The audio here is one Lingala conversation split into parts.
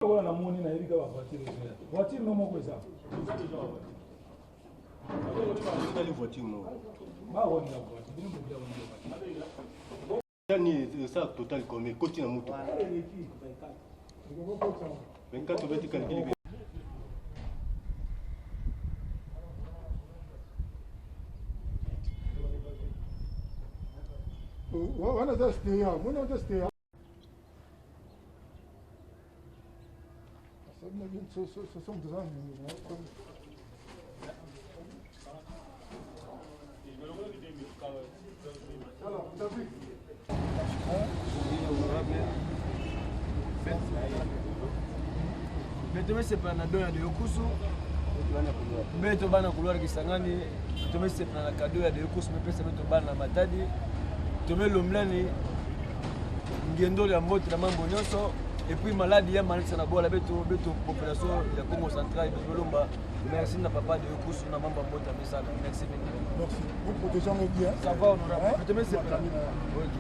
On a money na irika voiture. Voiture no mo ça. Les voitures non. Ba on na voiture, ni mo dia ni ça total comme côté na moto. 24 bêtes calculé. Wana da steya, muna da steya. Ce sont des amis. Beto sepa na doya de Yokusu. Beto bana couloir Kisangani. Beto sepa na kado ya de Yokusu mepesa beto bana Matadi. Tome lomlani ngendolo ya mbote na mambo nyonso. Et puis maladie ya malisa na bola beto population ya Congo central de Lomba. Merci na papa de Yokusu na mambo mbote mesala. Merci beaucoup. Merci. Vous protégez bien. Ça va honorable. Beto sepa. OK.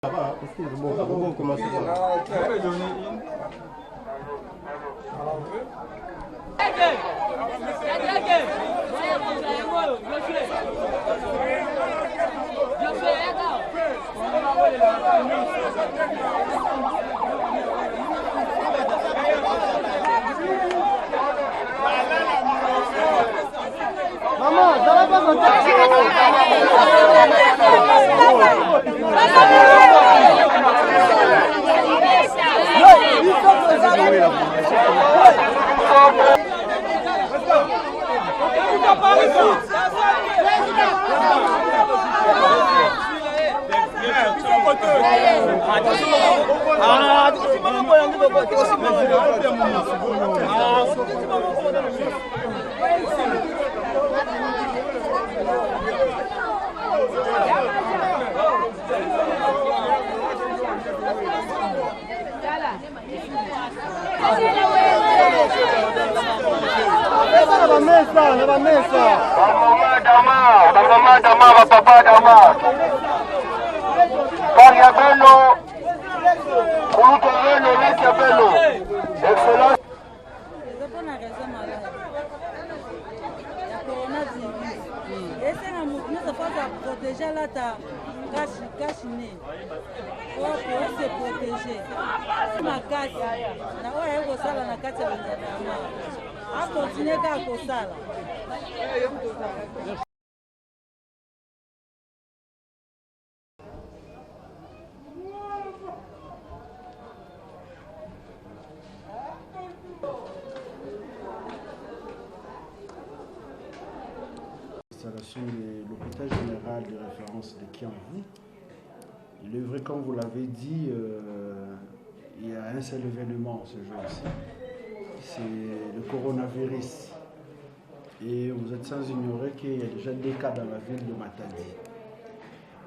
Ça va, on commence. Maman, ça va pas Papa Dama, Paria Bello, Kuluto Bello, Letia Bello, excellent. Protéger là, ta cache-nez. Pour se protéger. Ma casse, na oya eko sala na kati ya ndama. A continuer ka ko sala. L'installation de l'hôpital général de référence de Kiamvu. Il est vrai, comme vous l'avez dit, il y a un seul événement ce jour-ci, c'est le coronavirus. Et vous êtes sans ignorer qu'il y a déjà des cas dans la ville de Matadi.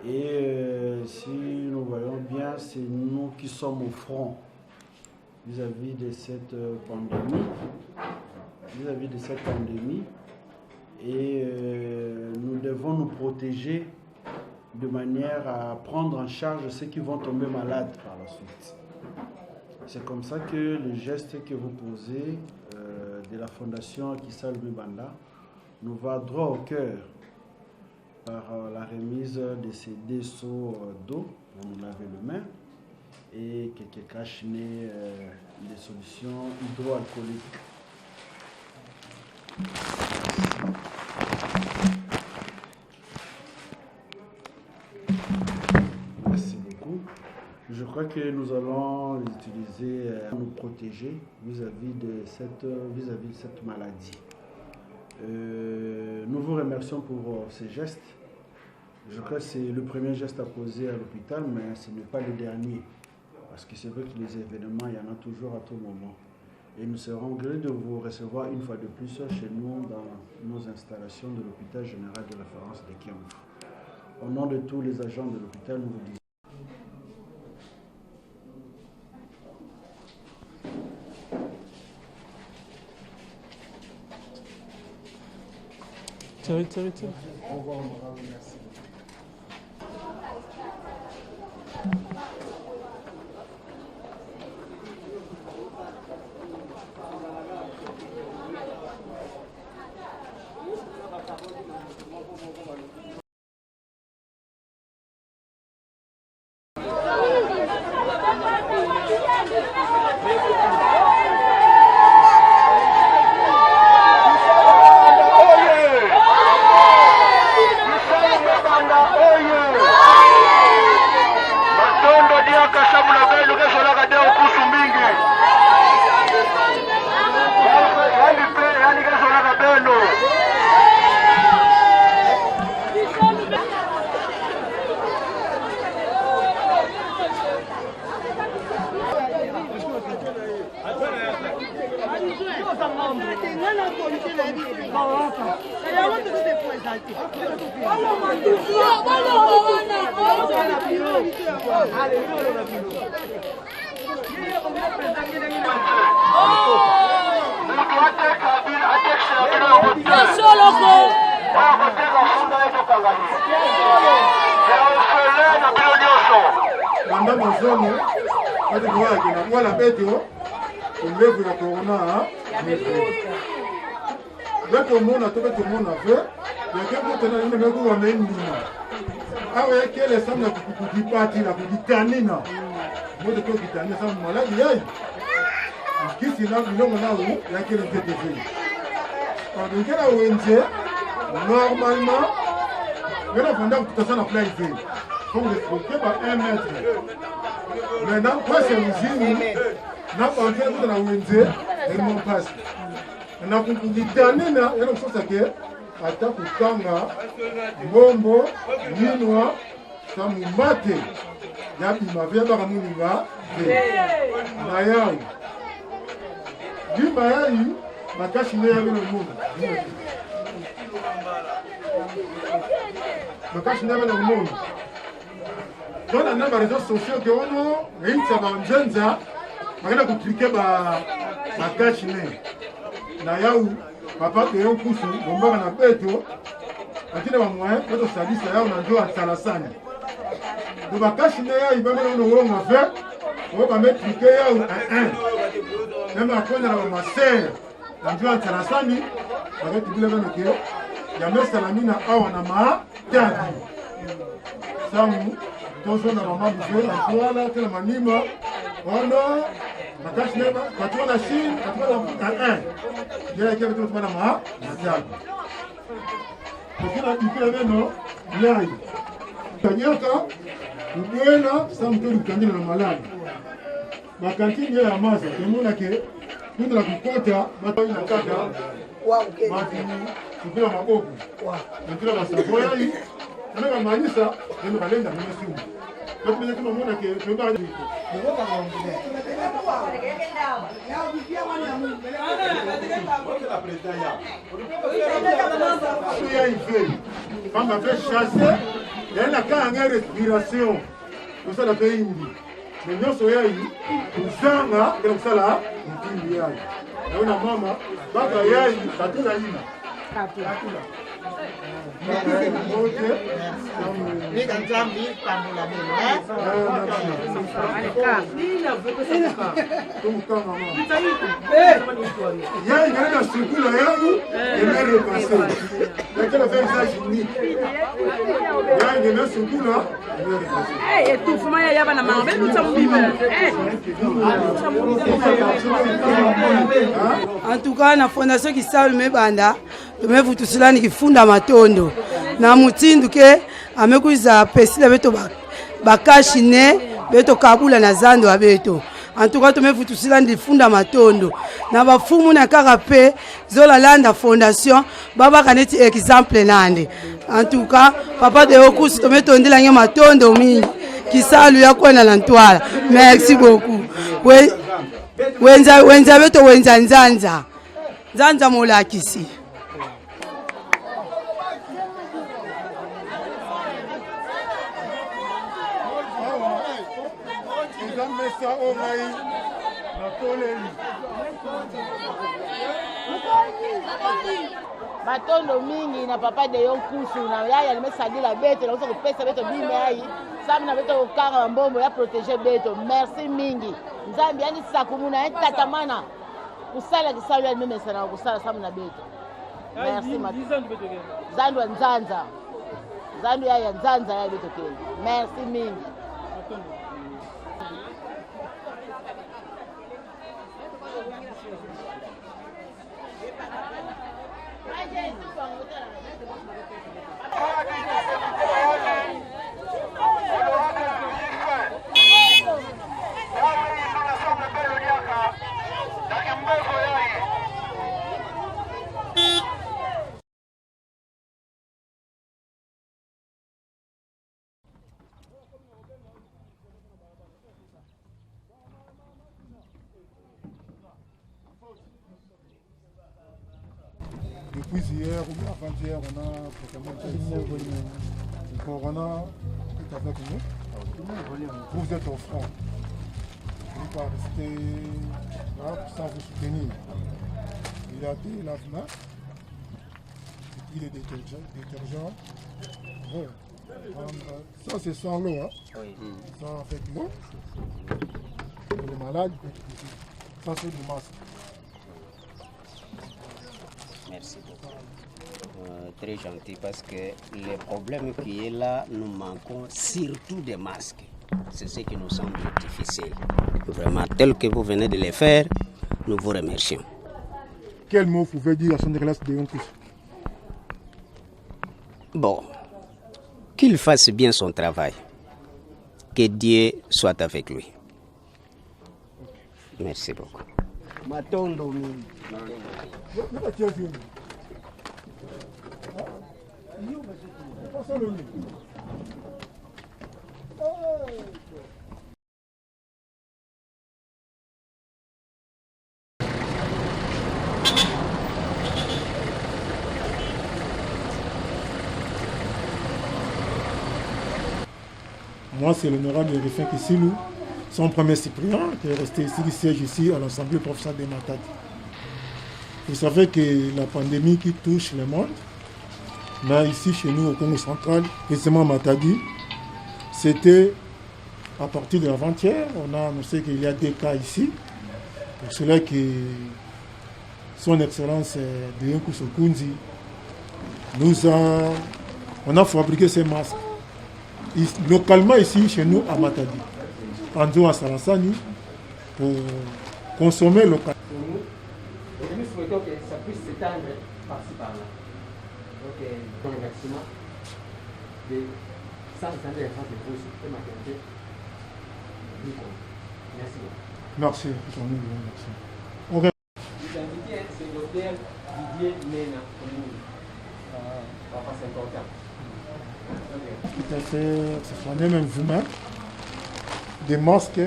Et si nous voyons bien, c'est nous qui sommes au front vis-à-vis de cette pandémie. Et nous devons nous protéger de manière à prendre en charge ceux qui vont tomber malades par la suite. C'est comme ça que le geste que vous posez de la fondation Kisal Banda nous va droit au cœur par la remise de ces 2 seaux d'eau pour nous laver les mains et quelques cache-nez des solutions hydroalcooliques. Merci beaucoup. Je crois que nous allons les utiliser à nous protéger vis-à-vis de cette maladie. Nous vous remercions pour ces gestes. Je crois que c'est le premier geste à poser à l'hôpital, mais ce n'est pas le dernier. Parce que c'est vrai que les événements, il y en a toujours à tout moment. Et nous serons heureux de vous recevoir une fois de plus chez nous dans nos installations de l'hôpital général de référence de Kiamvu. Au nom de tous les agents de l'hôpital, nous vous disons. Tiens. Au revoir, merci. Diaka samu na belo kesho la kadeo kusu mingi. Yani kesho la kadelo. Banda mazoni, kati kwa kina kwa la beto, ulevu na corona, beto mona to beto mona fe, ya kemo tena nime meku wa mendina. Awe kele samna kukipati na kukitanina. Mode ko kitania samu maladi yai. Kisi na bilongo na u ya kele TTV. Quand on est wenje, normalement, on a vendu tout ça dans plein de villes. Donc respecté par 1 mètre. Maintenant, quoi c'est l'usine? N'a pas entré dans la wenje, et mon passe. On a compris dernier là, et donc ça que attaque kanga, bombo, ninoa, samumate. Yapi mavia baramuninga, mayai. Du mayai. Makashi ne yabe no mundo. Makashi ne yabe no mundo. Tona na réseaux sociaux que ono rincha ba nzenza magana kutrike ba makashi ne. Na yau papa te yo kusu bomba na peto. Akina ba mwa peto salisa yao na ndio atsala sana. Do makashi ne ya ibame no wonga fe. O ba metrike yao 1. Même akona na ma sœur. Najua tarasani wakati bila bana kio ya mesa la mina awa na matadi samu tozo na mama mzee na kuala tena manima ono makashi nema katwa na shi katwa na jela kia vitu tuna matadi kwa kila neno yai tanyaka ubwena samu tu kandina na malani makantini ya maza tumuna ke Kuna la kukota, mata ina kata, mati kukula maboku, kukula masafoya hii, kama manisa, ndio kalenda mimi simu. Kwa hiyo kama mwana ke tumba hadi. Kama fait chasser, elle a qu'à une respiration. Pour ça la fait indi. Mais non soya hii, usanga ndio kusala mpindi yai. Naona mama baba yai katuna hii. Katuna. Nika nzambi tambula yai ngana sukula yangu emere pase. Lakini visa jini. Yai ngana sukula emere pase. Tu fuma ya yaba na mama belu tambiba. En tout cas, na fondation qui salue mes banda, me vutusilani kifunda matondo. Na mutindu ke amekuiza pesila beto bakashine beto kabula na zando abeto. En tout cas, me vutusilani kifunda matondo. Na bafumu na karape zola landa fondation baba kaneti exemple nande. En tout cas, papa de Okusi to metondela nye matondo mingi. Kisalu ya kwenda na ntwala. Merci beaucoup. Wenza beto wenza nzanza. Nzanza molakisi. Matondo mingi na papa de Okusu na yaya limesadila beto na kusa kupesa beto bime ai samu na beto okanga mbombo ya protéger beto. Merci mingi nzambi yani sakumuna tatamana kusala kisalu ya meme sana kusala samu na beto. Merci zandu ya nzanza zandu ya nzanza ya beto kele. Merci mingi. Depuis hier ou avant-hier, on a fréquemment le corona est avec nous. Vous êtes au front. Vous ne pouvez pas rester là sans vous soutenir. Il y a des lave-mains, il y a des détergents. Ouais. Ça, c'est sans l'eau. Hein? Oui. Ça, avec l'eau. Pour les malades, ça, c'est du masque. Merci beaucoup. Très gentil parce que le problème qui est là, nous manquons surtout des masques. C'est ce qui nous semble difficile. Vraiment, tel que vous venez de le faire, nous vous remercions. Quel mot vous pouvez dire à son classe de Yonkous? Bon, qu'il fasse bien son travail. Que Dieu soit avec lui. Merci beaucoup. Matondo. Moi, c'est l'honorable Rifin Kissilou, son premier cyprien, qui est resté ici, qui siège ici à l'Assemblée professionnelle de Matadi. Vous savez que la pandémie qui touche le monde, mais ici chez nous au Congo central, précisément à Matadi, c'était à partir de l'avant-hier. On a annoncé qu'il y a des cas ici. Pour cela que son Excellence de Yonkous Okunzi on a fabriqué ces masques localement ici chez nous à Matadi, en disant à Salassani, pour consommer local. Et nous souhaitons que ça puisse s'étendre par-ci par-là. Donc, dans le maximum de 100 ans de France de Brousse et maternité. Merci beaucoup. Merci. Merci. L'identité, c'est le docteur Didier Mena. C'est important. Tout à fait, ce sont même vous-même des masques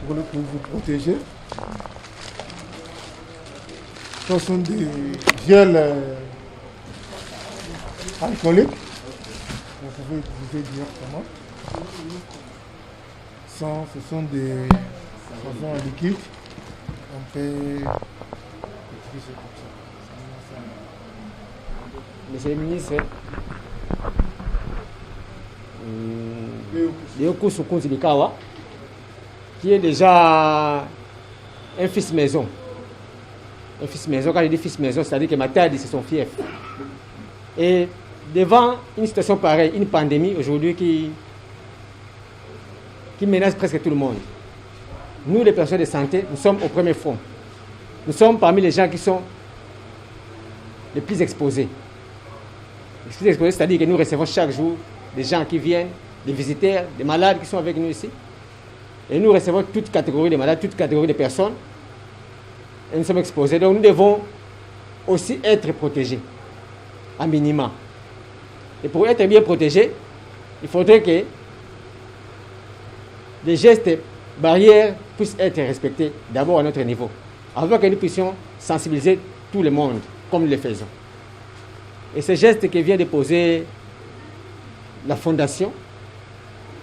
pour vous protéger. Ce sont des gels alcooliques. Vous pouvez dire comment. Ce sont des savons liquides. On peut utiliser comme ça. Monsieur le ministre, Yonkous Okunzi Likawa, qui est déjà un fils maison. Un fils maison, quand je dis fils maison, c'est-à-dire que Matadi, c'est son fief. Et devant une situation pareille, une pandémie aujourd'hui qui menace presque tout le monde, nous, les personnes de santé, nous sommes au premier front. Nous sommes parmi les gens qui sont les plus exposés. Les plus exposés, c'est-à-dire que nous recevons chaque jour des gens qui viennent, des visiteurs, des malades qui sont avec nous ici. Et nous recevons toute catégorie de malades, toute catégorie de personnes. Et nous sommes exposés. Donc nous devons aussi être protégés, à minima. Et pour être bien protégés, il faudrait que les gestes barrières puissent être respectés d'abord à notre niveau, avant que nous puissions sensibiliser tout le monde, comme nous le faisons. Et ce geste que vient de poser la Fondation,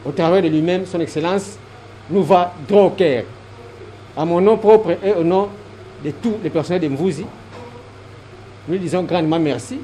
au travers de lui-même, son Excellence, nous va droit au cœur. À mon nom propre et au nom de tous les personnels de Mvouzi, nous lui disons grandement merci.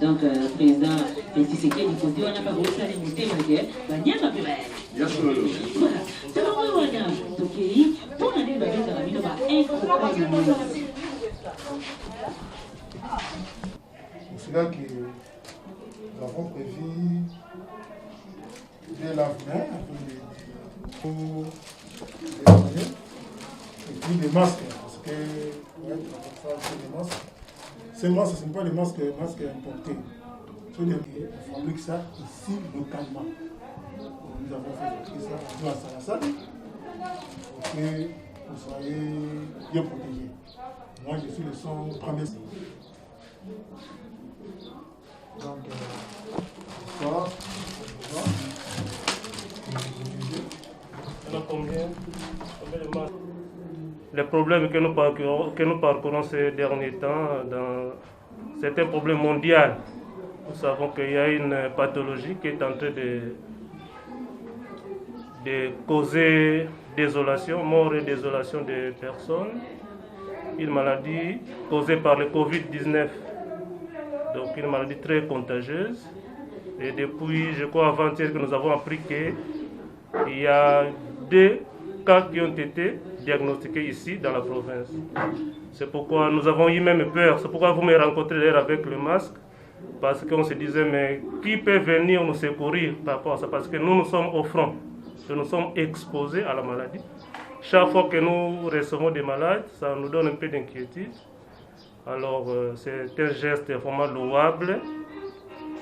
Donc, président Tshisekedi côté on n'a pas voulu aller monter malgré Banyama Pérez. Voilà. C'est pas moi Banyama. Donc, pour aller dans les Arabes, on va incroyable. C'est là que nous avons prévu les lave-mains, et puis les masques, parce que les masques, ces masques, ce ne sont pas des masques importés. On fabrique ça ici localement. Nous avons fait ça à Sarasane pour que vous soyez bien protégés. Moi, je suis le son premier. Donc, ça. Les problèmes que nous parcourons ces derniers temps, c'est un problème mondial. Nous savons qu'il y a une pathologie qui est en train de causer désolation, mort et désolation des personnes. Une maladie causée par le Covid-19, donc une maladie très contagieuse. Et depuis, je crois, avant-hier que nous avons appris qu'il y a 2 cas qui ont été diagnostiqués ici dans la province. C'est pourquoi nous avons eu même peur. C'est pourquoi vous me rencontrez d'ailleurs avec le masque. Parce qu'on se disait, mais qui peut venir nous secourir par rapport à ça? Parce que nous sommes au front. Nous sommes exposés à la maladie. Chaque fois que nous recevons des malades, ça nous donne un peu d'inquiétude. Alors, c'est un geste vraiment louable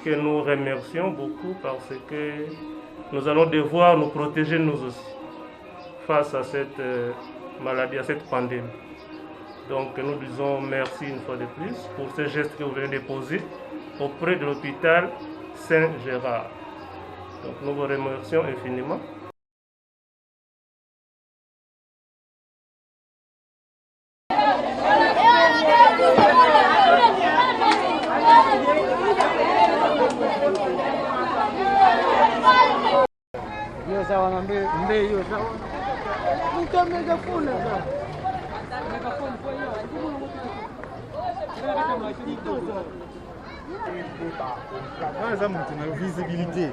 que nous remercions beaucoup parce que nous allons devoir nous protéger nous aussi face à cette maladie, à cette pandémie. Donc nous disons merci une fois de plus pour ce geste que vous venez de poser auprès de l'hôpital Saint-Gérard. Donc nous vous remercions infiniment. Ça montre une visibilité.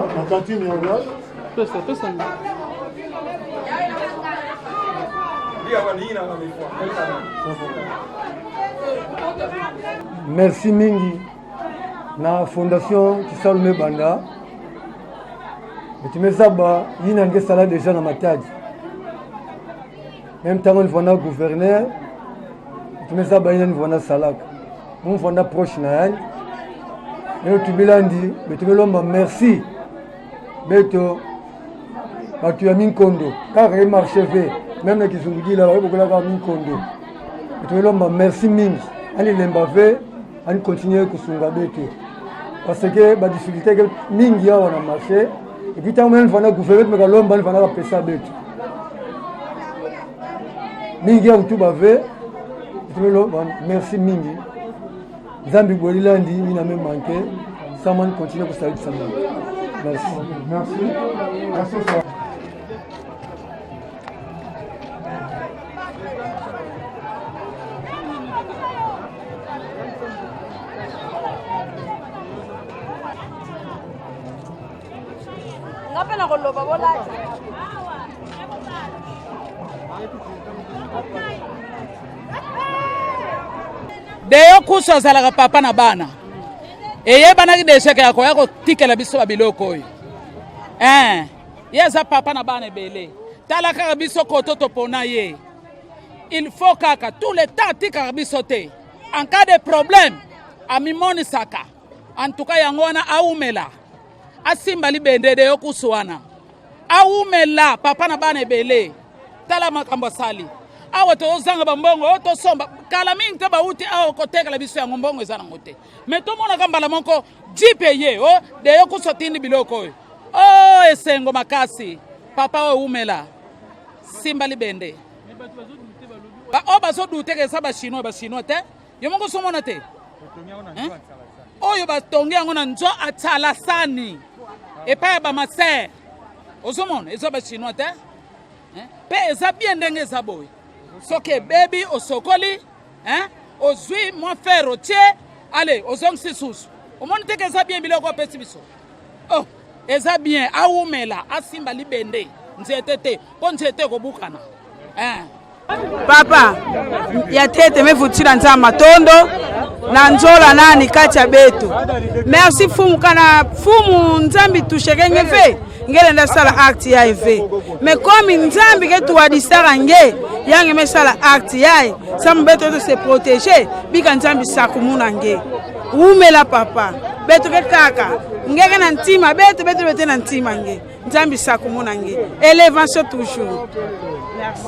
La cantine merci mingi na fondation Kisalume Banda etimezaba yina ngesala déjà na matadi même temps on voit gouverneur etimezaba yina voit salaka on voit proche na yani et tu bilandi betumelomba merci beto batu ya Minkondo car il marche fait même na kizungudi la beaucoup la Minkondo betumelomba merci mingi ani lemba fait ani continuer kusunga beto parce que ba difficulté que mingi ya wana marché et puis tant même vana gouvernement me kalomba vana ba pesa beto mingi ya tout ba fait betumelomba merci mingi Zambi Bolilandi, il n'a même manqué. Saman continue pour saluer Saman. Merci. Merci. Merci. Ngapena koloba bolacha. Deyo kuso azalaka papa na bana eyebanaki desheke yako yako tikela biso babiloko oyo ye aza papa na bana ebele tala kaka biso koto topona ye il faut kaka tout le temps atikaka biso te en cas de problème amimonisaka antuka yango wana aumela asimba libende de yokusu wana aumela papa na bana ebele tala makambo sali awa tozanga bambongo tosomba kala mingi te bauti awa kotekala biso yango mbongo eza nango te me tomonaka mbala moko jipe ye o de yokusu atindi biloko oyo o esengo makasi papa oyo umela simba libende o bazodute kesa bachinois te yo moko somona te oyo batongi yango na nzo atala sani epai ya bamaser ozomona eza bachinois te mpe eza bien ndenge eza boye soki ebebi osokoli ozwi mwa fero tie ale ozongisi susu omoni teke eza bien biloko apesi biso oh eza bien aumela asimba libende nzete te mpo nzete kobukana papa ya tete mevutila nza matondo na nzola nani kati ya beto merci fumu kana fumu nzambi tushekenge ve ngele nda sala acte ya eve me komi nzambi ke tuwadisaka nge yange mesala acte yae samu beto to se protéger bika nzambi sakumuna nge umela papa beto ke kaka ngeke na ntima beto bete na ntima nge nzambi sakumuna nge élevation toujours merci.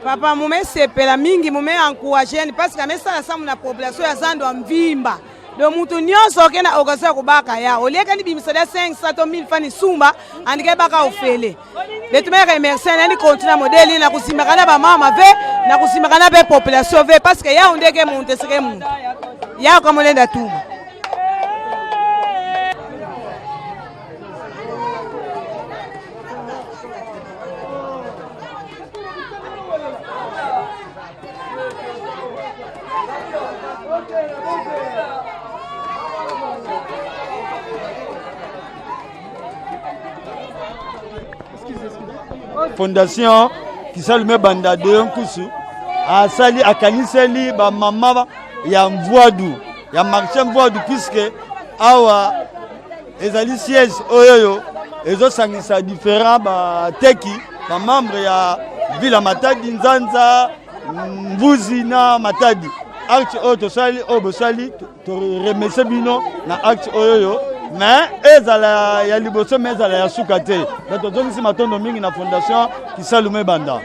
Papa mume sepela mingi mume encourager parce que mesala samu na population ya Zando mvimba do mutu nyonso kena okasa kubaka ya oleka ni bimisala 500,000 fani sumba andike baka ofele betumeka emersen ni continue modeli na kusimakana ba mama ve na kusimakana be population ve parce que ya ondeke monte seke muntu ya kamolenda tu. Fondation Kisalume Banda de Yonkusu asali akaniseli ba mama ya Mvoadu ya marché Mvoadu puisque awa ezali siège oyoyo ezo sangisa différents ba teki ba membre ya Villa Matadi Nzanza Mvuzi na Matadi acte oyo sali obosali to remercier bino na acte oyoyo mais ezala ya liboso mais ezala ya suka te donc tozongisi matondo mingi na Fondation Kisalume Banda.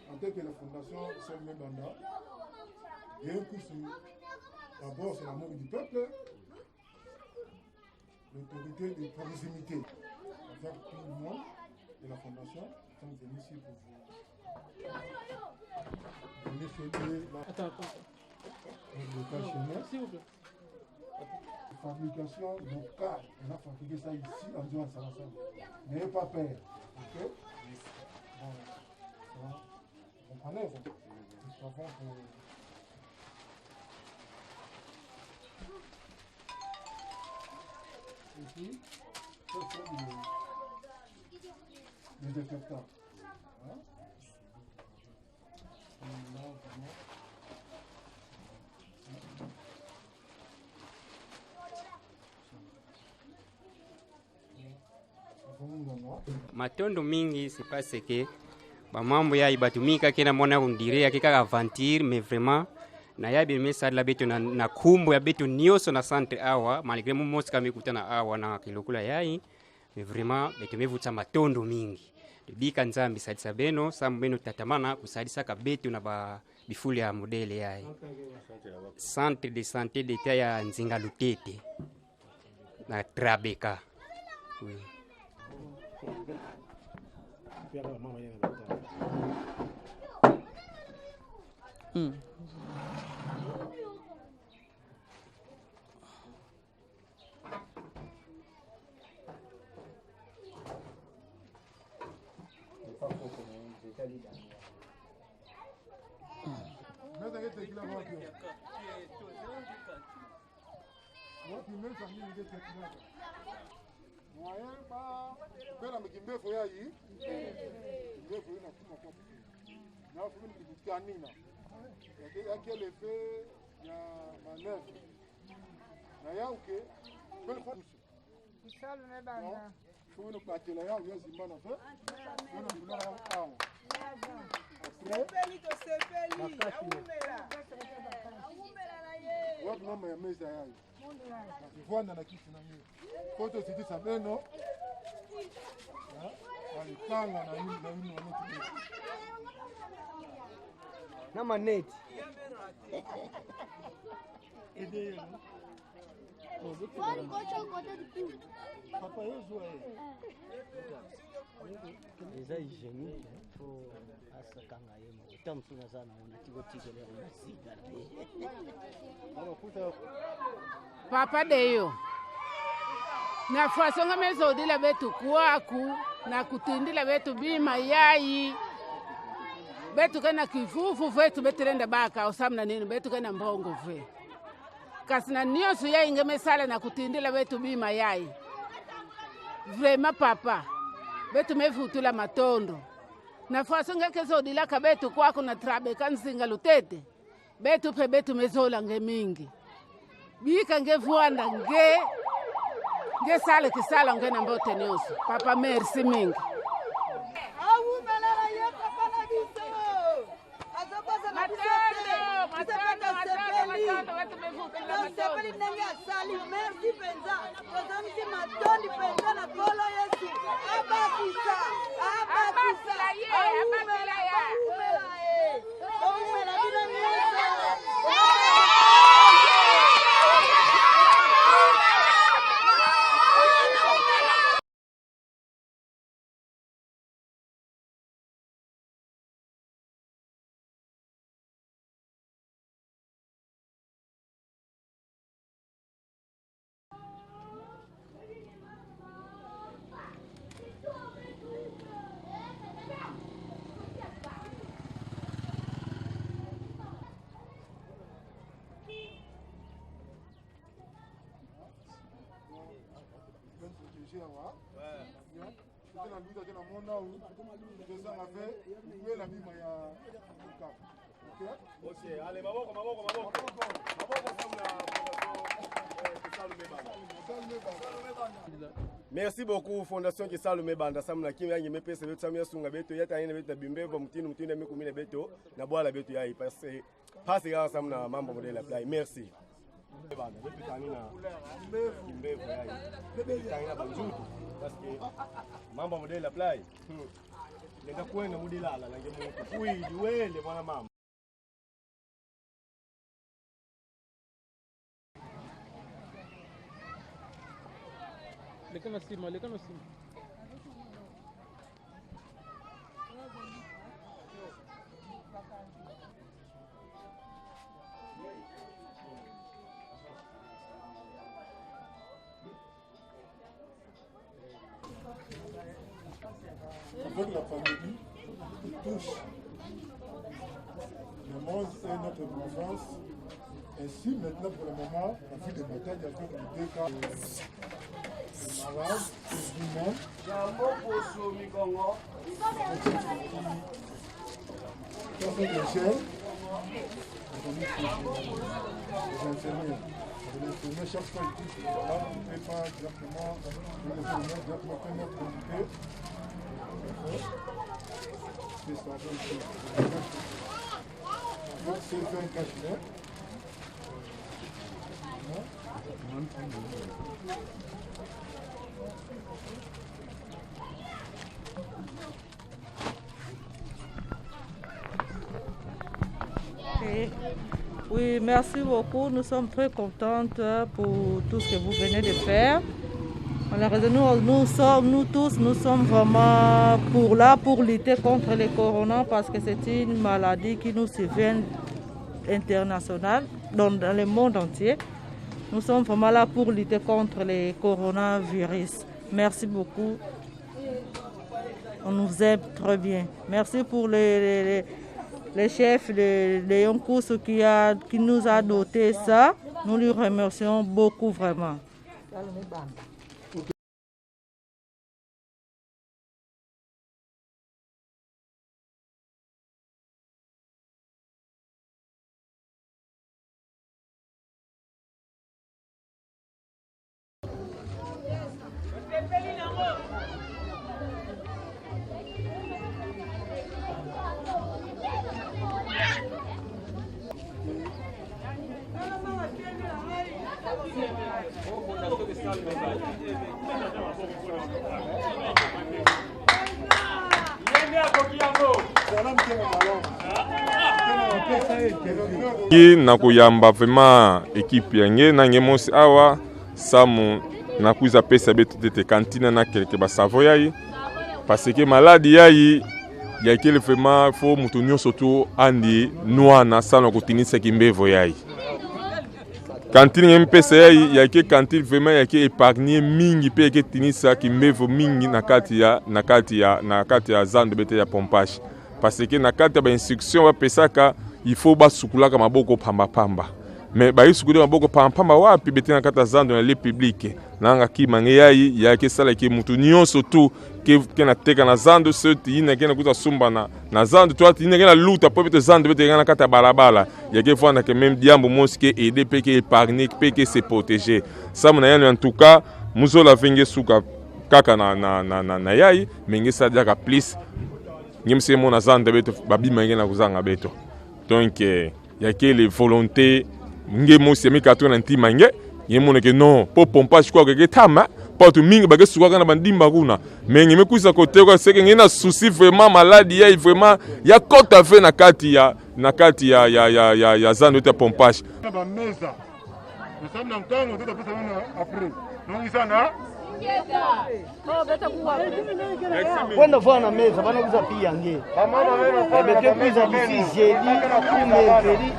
En tant que la fondation Salomé Banda, il y a un coup d'abord c'est l'amour du peuple, l'autorité de proximité. Avec tout le monde de la fondation, nous sommes venus ici pour vous venir fêter le cas chinois. Fabrication locale, on a fabriqué ça ici en disant ça ensemble. N'ayez pas peur, ok? Bon, vous comprenez, nous savons que ici, ce sont les détecteurs. Hein? Matondo mingi c'est parce que mambo ya ibatumika kena mona kundirea kika aventure mais vraiment na ya bi message la beto na kumbo ya beto nioso na centre awa malgré mo moska mikutana awa na kilokula yai mais vraiment beto mevuta matondo mingi bika nzambi sadisa beno sambeno tatamana kusadisa ka beto na ba bifuli ya modele yai centre de santé d'etat ya Nzinga Lutete na Trabeka. Oui. Na maneti. Papa yozo eza hygiénique faut asakanga yema utamsuna sana unatiko tikele unasika papa deyo na fasonga mezodila betu kwaku na kutindila betu bima yai betu kana kifufu vetu betelenda baka osamna nini betu kana mbongo ve kasina nioso yai ingemesala na kutindila betu bima yai vrema papa betu mevutula matondo na fasonga kezodila ka betu kwaku na Trabeka Nzinga Lutete betu pe betu mezola ngemingi bika ngevuanda nge sale kisala ngena mbote nyoso papa merci mingi Merci beaucoup Fondation qui Salomé Banda samna kimi yangi mepesa betu samia sunga betu yata yene betu bimbevo mutinu mikumine betu na bwala betu yai parce ga samna mambo modela play merci Mambo modela apply. Nenda kwenda mudilala na ngemuntu kwili wele mwana mama. Lekana sima. Avec la pandémie qui touche le monde et notre enfance, ainsi maintenant pour le moment, on fait des batailles avec les deux cas malades, du monde. Ça fait des chaînes, les infirmiers. Chaque fois, ils disent, là, on ne fait pas exactement, c'est 24 heures. Oui, merci beaucoup. Nous sommes très contentes pour tout ce que vous venez de faire. Malheureusement, nous tous sommes vraiment pour lutter contre le corona parce que c'est une maladie qui nous survient internationale dans le monde entier. Nous sommes vraiment là pour lutter contre le coronavirus. Merci beaucoup. On nous aime très bien. Merci pour le chef de Léon Koussou qui nous a doté ça. Nous lui remercions beaucoup vraiment. Na kuyamba vraiment équipe yange na ngemosi awa samu na kuiza pesa betu tete kantina na kelke ba savoyai parce que maladi yai ya kile vraiment faut mutunyo surtout andi noa na sana kutinisa kimbevo yai kantine ngem pesa yai ya ke kantine vraiment ya ke épargner mingi pe ke tinisa kimbevo mingi na kati ya zando bete ya pompage parce que na kati ya ba instruction ba pesaka il faut basukulaka maboko pamba mais ba isukule maboko pamba wapi bete na kata zando na le public nanga kimange yai ya ke sala ke mutu nyonso tu ke na teka na zando soti ina ke na kuza sumba na zando tu ati ina ke na luta po bete zando bete na kata balabala ya ke fona ke même diambo moske aider pe ke épargner pe ke se protéger ça mona en tout cas muzola venge suka kaka na yai menge sa diaka please ngimse mona zando beto babima ngena kuzanga beto. Donc, il y a que les volontés. Ngemo si mi kato na ntima nge. Ngemo ne ke non. Po pompage kwa ke tama. Pas tout mingi bagé suka na bandimba kuna. Mais ngeme kuisa kote kwa seke ngena souci vraiment malade ya vraiment ya kota fait na kati ya zando de pompage. Ba mesa. Nous sommes dans temps de pesa après. Non isana. Kwenda fana meza bana kuza pia nge. Bebe kuza disi jeli, kumeferi.